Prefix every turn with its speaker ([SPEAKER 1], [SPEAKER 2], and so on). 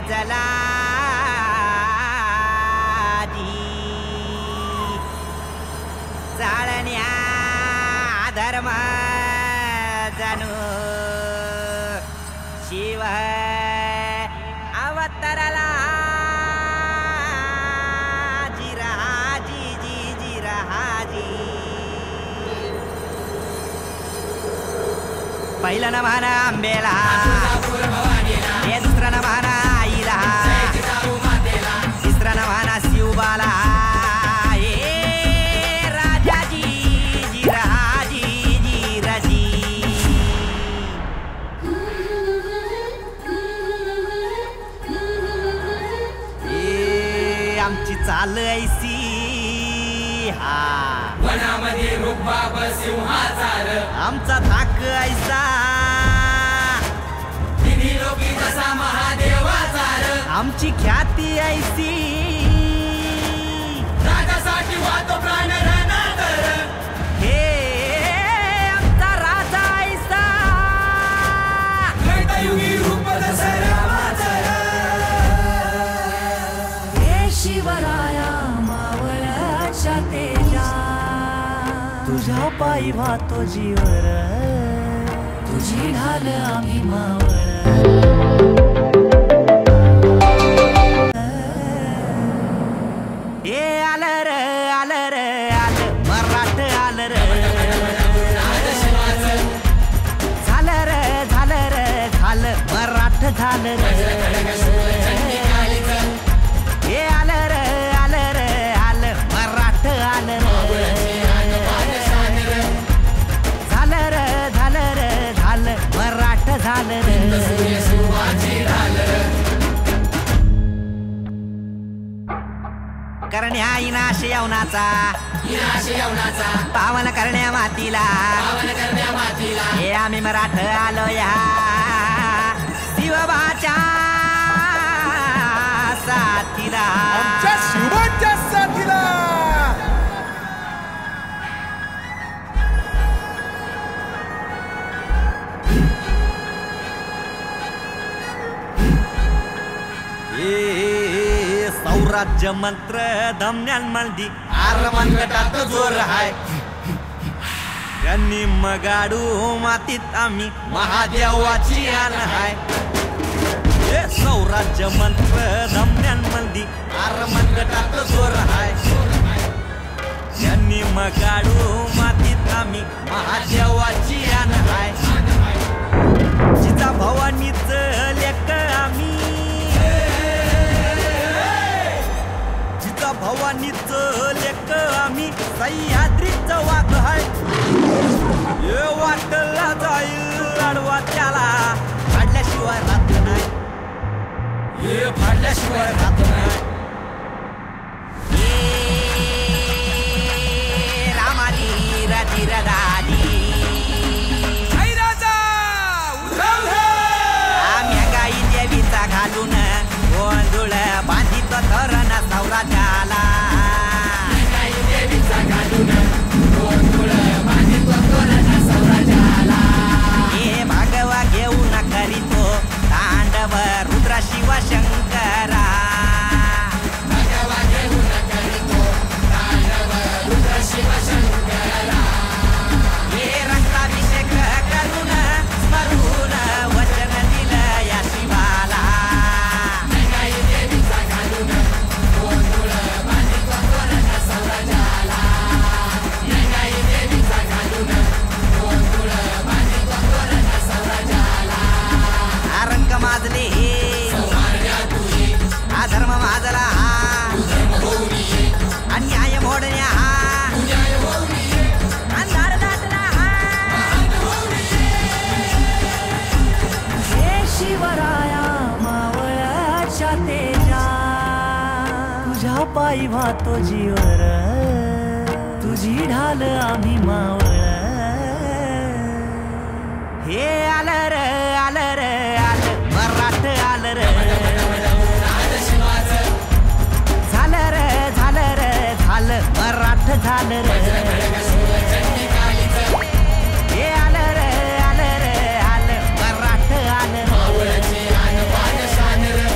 [SPEAKER 1] जलाजी जाळण्या धर्म जणू शिव अवतरला पहिलं न म्हणा आंबेला हे दुसरं न म्हणा आईला तिसरं न म्हणा शिवबाला हे राजाजी जिराजी जिराजी आमची चाल ऐसी हा
[SPEAKER 2] वनामध्ये रुबाब सिंहाचार
[SPEAKER 1] आमचा धाक ऐसा
[SPEAKER 2] तिन्ही लोकी जसा महादेवाचार
[SPEAKER 1] आमची ख्याती ऐसी
[SPEAKER 2] राजासाठी वाहतो प्राण रणातर
[SPEAKER 1] हे आमचा राजा ऐसा
[SPEAKER 2] त्रेतायुगी रूप दसऱ्यावाचार
[SPEAKER 3] हे शिवराया मावळाच्या तेजा
[SPEAKER 1] तुझ्या पायी वाहतो जीवर
[SPEAKER 3] तुझी ढाल आम्ही मावळ
[SPEAKER 1] हे आलं र आलं र आलं मराठ आलं र झालं र झालं र झालं मराठ झालं र हे आलं र आलं र आलं मराठ आलं र मराठ झालं रे करण्या इनाश यवनाचा पावन करण्या मातीला हे आम्ही मराठ आलो या शिवबाच्या साथीला सौराज्य मंत्र दमन्यान मल्दी आरमनगटात जोर हाय त्यांनी मगाडू मातीत आम्ही महादेवाची आण हाय सौराज्य मंत्र दमन्यान मल्दी आरमनगटात जोर हाय त्यांनी मगाडू मातीत आम्ही महादेवाची आण हाय जिजा भवानीच लेक आम्ही भवानीच लेक आम्ही सह्याद्रीचं वाघ हाय हे वाटला जाईल आडवा त्याला फाडल्याशिवाय राहत नाही हे फाडल्याशिवाय राहत नाही रामाजी राजी रदाजी आम्ही गाई देवीचा घालून गोंधळ बांधित धरण सौराज्याला हे भागवा घेऊन करीतो तांडव रुद्र शिव शंकरा हे रक्ताभिषेक करून स्मरून वचन दिलं या शिवाला माजले अधर्म माजला अन्याय मोडण्या अंधार दाटला
[SPEAKER 3] हे शिवराया मावळाच्या तेजा तुझ्या पायी वाहतो जीवर तुझी ढाल आम्ही मावळ
[SPEAKER 1] हे आलं र आलं र आलं मराठ आलं र झालं र झालं र झालं मराठ झालं र हे आलं र आलं र आलं मराठ आलं र